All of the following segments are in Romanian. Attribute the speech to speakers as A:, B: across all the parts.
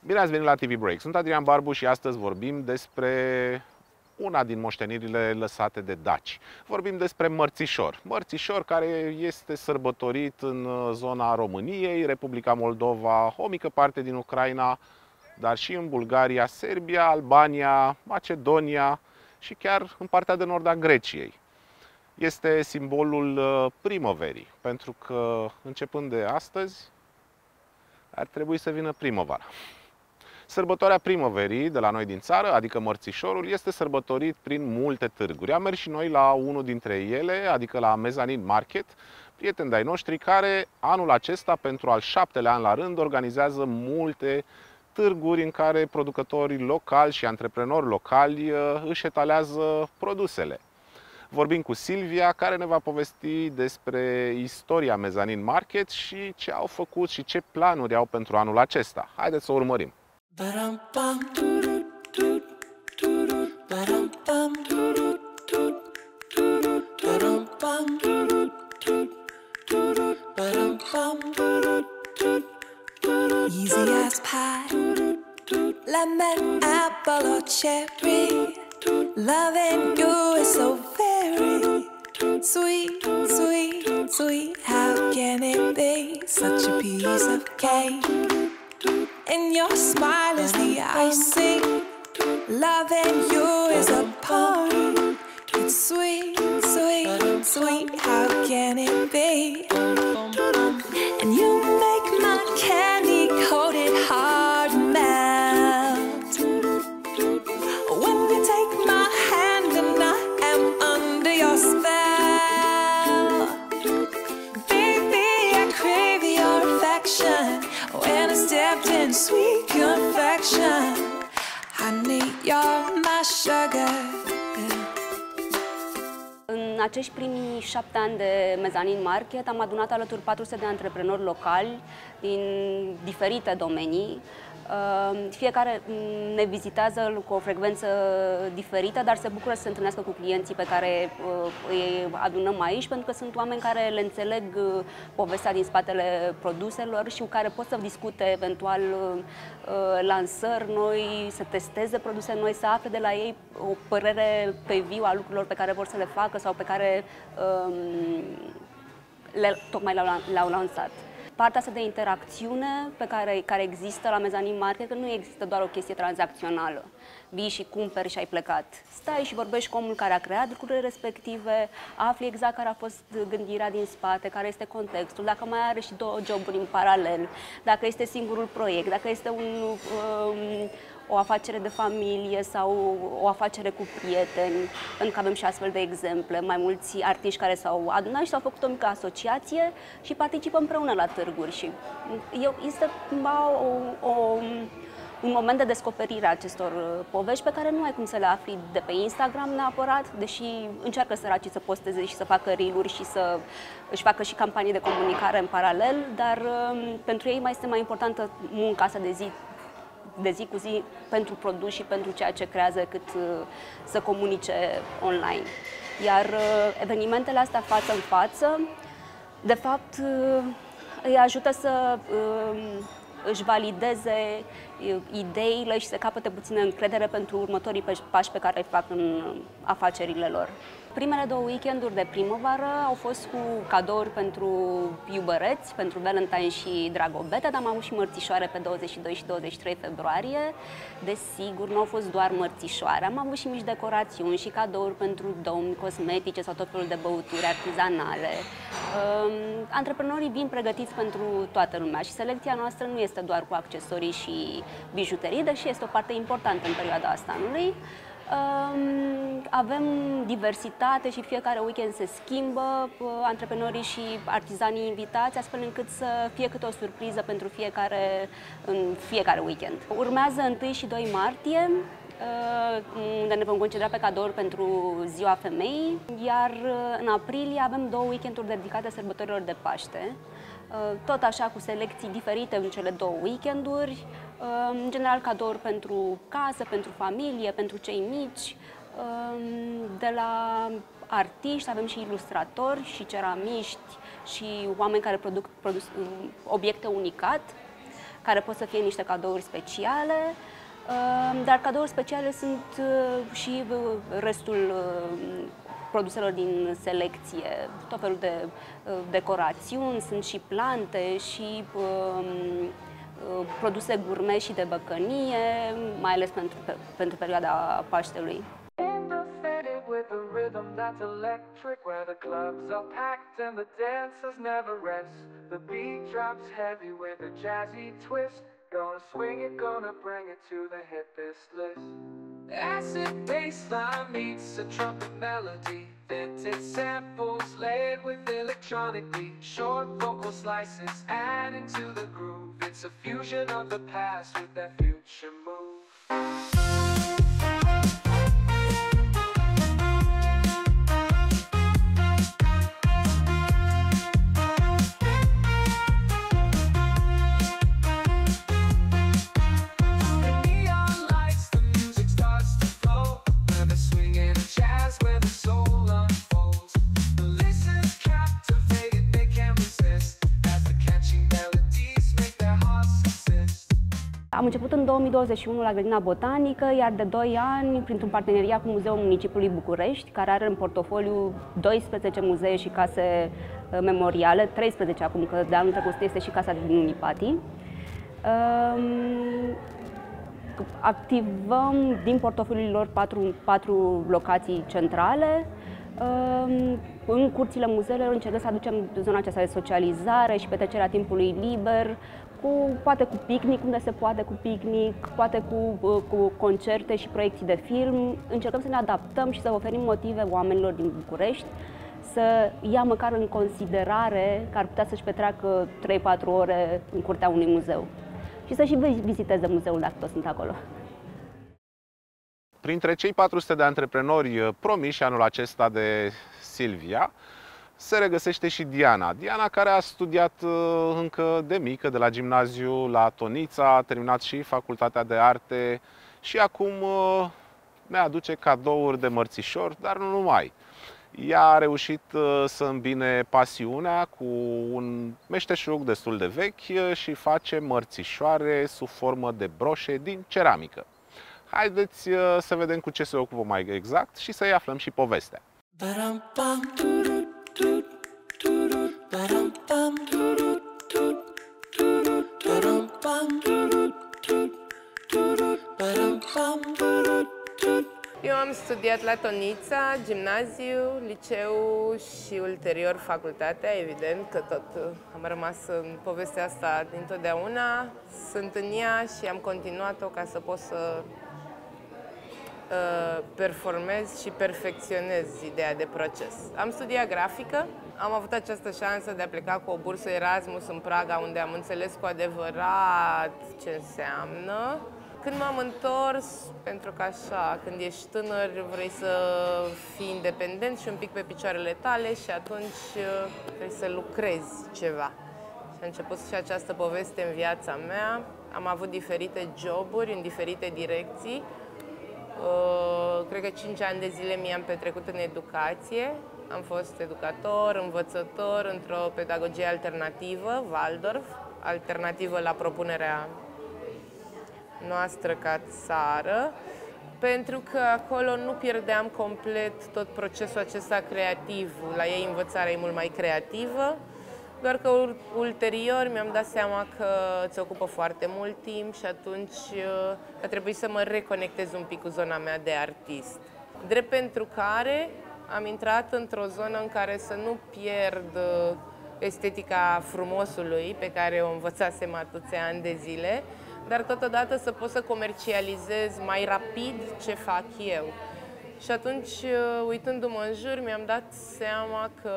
A: Bine ați venit la TV Break. Sunt Adrian Barbu și astăzi vorbim despre una din moștenirile lăsate de daci. Vorbim despre mărțișor. Mărțișor care este sărbătorit în zona României, Republica Moldova, o mică parte din Ucraina, dar și în Bulgaria, Serbia, Albania, Macedonia și chiar în partea de nord a Greciei. Este simbolul primăverii, pentru că începând de astăzi ar trebui să vină primăvara. Sărbătoarea primăverii de la noi din țară, adică mărțișorul, este sărbătorit prin multe târguri. Am mers și noi la unul dintre ele, adică la Mezzanine Market, prieteni de-ai noștri care anul acesta, pentru al 7-lea an la rând, organizează multe târguri în care producătorii locali și antreprenori locali își etalează produsele. Vorbim cu Silvia, care ne va povesti despre istoria Mezzanine Market și ce au făcut și ce planuri au pentru anul acesta. Haideți să o urmărim!
B: Easy as pie, lemon, apple or cherry. Loving you is so very sweet, sweet, sweet. How can it be such a piece of cake? And your smile is the icing. Loving you is a party. It's sweet, sweet, sweet. How can it be? And you make my candy coated heart melt when you take my hand and I am under your spell. Baby, I crave your affection when I stepped in sweet confection. Honey, you're my sugar.
C: În acești primii 7 ani de Mezzanine Market am adunat alături 400 de antreprenori locali din diferite domenii. Fiecare ne vizitează cu o frecvență diferită, dar se bucură să se întâlnească cu clienții pe care îi adunăm aici, pentru că sunt oameni care le înțeleg povestea din spatele produselor și cu care pot să discute eventual lansări noi, să testeze produse noi, să afle de la ei o părere pe viu a lucrurilor pe care vor să le facă sau pe care tocmai le-au lansat. Partea asta de interacțiune care există la Mezzanine Market, că nu există doar o chestie tranzacțională. Vii și cumperi și ai plecat. Stai și vorbești cu omul care a creat lucrurile respective, afli exact care a fost gândirea din spate, care este contextul, dacă mai are și 2 joburi în paralel, dacă este singurul proiect, dacă este o afacere de familie sau o afacere cu prieteni, pentru că avem și astfel de exemple, mai mulți artiști care s-au adunat și s-au făcut o mică asociație și participă împreună la târguri. Și este cumva un moment de descoperire a acestor povești pe care nu ai cum să le afli de pe Instagram neapărat, deși încearcă săracii să posteze și să facă reel-uri și să își facă și campanii de comunicare în paralel, dar pentru ei mai este mai importantă munca asta de zi cu zi pentru produs și pentru ceea ce creează, cât să comunice online. Iar evenimentele astea față în față, de fapt, îi ajută să își valideze ideile și să capete puțină încredere pentru următorii pași pe care îi fac în afacerile lor. Primele 2 weekenduri de primăvară au fost cu cadouri pentru iubăreți, pentru Valentine și Dragobete, dar am avut și mărțișoare pe 22 și 23 februarie. Desigur, nu au fost doar mărțișoare, am avut și mici decorațiuni și cadouri pentru domni, cosmetice sau tot felul de băuturi artizanale. Antreprenorii vin pregătiți pentru toată lumea și selecția noastră nu este doar cu accesorii și bijuterii, deși este o parte importantă în perioada asta anului. Avem diversitate și fiecare weekend se schimbă antreprenorii și artizanii invitați, astfel încât să fie câte o surpriză pentru fiecare în fiecare weekend. Urmează 1 și 2 martie, unde ne vom concentra pe cadouri pentru Ziua Femeii, iar în aprilie avem 2 weekenduri dedicate sărbătorilor de Paște, tot așa cu selecții diferite în cele 2 weekenduri, în general cadouri pentru casă, pentru familie, pentru cei mici. De la artiști avem și ilustratori și ceramiști și oameni care produc obiecte unicat, care pot să fie niște cadouri speciale, dar cadouri speciale sunt și restul produselor din selecție, tot felul de decorațiuni, sunt și plante și produse gourmet și de băcănie, mai ales pentru perioada Paștelui.
D: With a rhythm that's electric, where the clubs are packed and the dancers never rest. The beat drops heavy with a jazzy twist. Gonna swing it, gonna bring it to the hippest list. Acid bassline meets a trumpet melody. Vintage samples laid with electronic beat. Short vocal slices adding to the groove. It's a fusion of the past with that future move.
C: Am început în 2021 la Grădina Botanică, iar de 2 ani, printr-un parteneriat cu Muzeul Municipiului București, care are în portofoliu 12 muzee și case memoriale, 13 acum, că de anul trecut este și Casa din Unipati. Activăm din portofoliul lor 4 locații centrale. În curțile muzeelor încercăm să aducem zona aceasta de socializare și petrecerea timpului liber, poate cu picnic, unde se poate cu picnic, poate cu concerte și proiecții de film. Încercăm să ne adaptăm și să oferim motive oamenilor din București să ia măcar în considerare că ar putea să-și petreacă 3-4 ore în curtea unui muzeu și să și viziteze muzeul dacă toți sunt acolo.
A: Printre cei 400 de antreprenori promiși anul acesta de Silvia, se regăsește și Diana. Diana, care a studiat încă de mică, de la gimnaziu la Tonița, a terminat și facultatea de arte și acum ne aduce cadouri de mărțișor, dar nu numai. Ea a reușit să îmbine pasiunea cu un meșteșug destul de vechi și face mărțișoare sub formă de broșe din ceramică. Haideți să vedem cu ce se ocupă mai exact și să-i aflăm și povestea.
E: Eu am studiat la Tonița, gimnaziu, liceu și ulterior facultatea, evident că tot am rămas în povestea asta dintotdeauna. Sunt în ea și am continuat-o ca să pot să performez și perfecționez ideea de proces. Am studiat grafică, am avut această șansă de a pleca cu o bursă Erasmus în Praga, unde am înțeles cu adevărat ce înseamnă. Când m-am întors, pentru că așa, când ești tânăr, vrei să fii independent și un pic pe picioarele tale și atunci vrei să lucrezi ceva. Și a început și această poveste în viața mea. Am avut diferite joburi în diferite direcții. Cred că 5 ani de zile mi-am petrecut în educație. Am fost educator, învățător într-o pedagogie alternativă, Waldorf, alternativă la propunerea noastră ca țară, pentru că acolo nu pierdeam complet tot procesul acesta creativ. La ei învățarea e mult mai creativă, doar că ulterior mi-am dat seama că îți ocupă foarte mult timp și atunci a trebuit să mă reconectez un pic cu zona mea de artist. Drept pentru care am intrat într-o zonă în care să nu pierd estetica frumosului pe care o învățasem atâția ani de zile, dar totodată să pot să comercializez mai rapid ce fac eu. Și atunci, uitându-mă în jur, mi-am dat seama că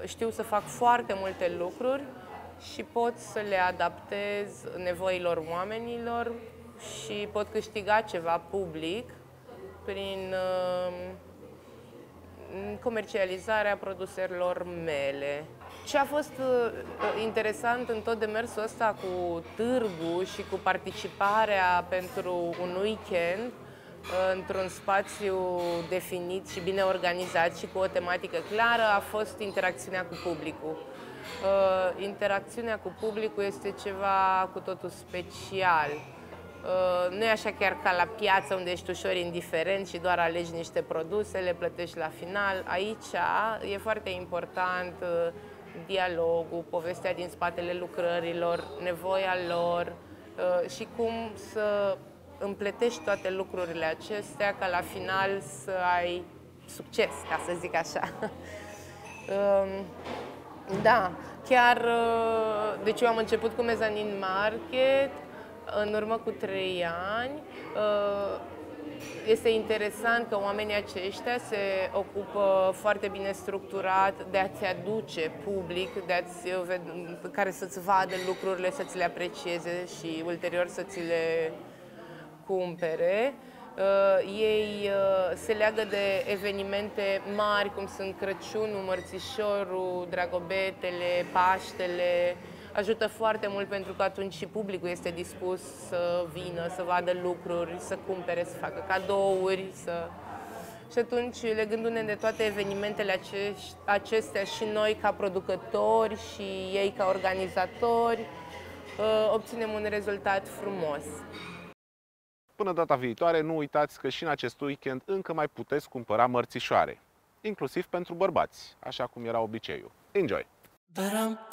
E: știu să fac foarte multe lucruri și pot să le adaptez nevoilor oamenilor și pot câștiga ceva public prin comercializarea produselor mele. Ce a fost interesant în tot demersul ăsta cu târgu și cu participarea pentru un weekend într-un spațiu definit și bine organizat și cu o tematică clară a fost interacțiunea cu publicul. Interacțiunea cu publicul este ceva cu totul special. Nu e așa chiar ca la piață, unde ești ușor indiferent și doar alegi niște produse, le plătești la final. Aici e foarte important dialogul, povestea din spatele lucrărilor, nevoia lor și cum să împletești toate lucrurile acestea ca la final să ai succes, ca să zic așa. Da, chiar, deci eu am început cu Mezzanine Market în urmă cu 3 ani. Este interesant că oamenii aceștia se ocupă foarte bine structurat de a-ți aduce public, care să-ți vadă lucrurile, să ți le aprecieze și ulterior să ți le cumpere. Ei se leagă de evenimente mari, cum sunt Crăciunul, Mărțișorul, Dragobetele, Paștele. Ajută foarte mult pentru că atunci și publicul este dispus să vină, să vadă lucruri, să cumpere, să facă cadouri. Și atunci, legându-ne de toate evenimentele acestea și noi ca producători și ei ca organizatori, obținem un rezultat frumos.
A: Până data viitoare, nu uitați că și în acest weekend încă mai puteți cumpăra mărțișoare, inclusiv pentru bărbați, așa cum era obiceiul. Enjoy!
B: Ba-dum-bum.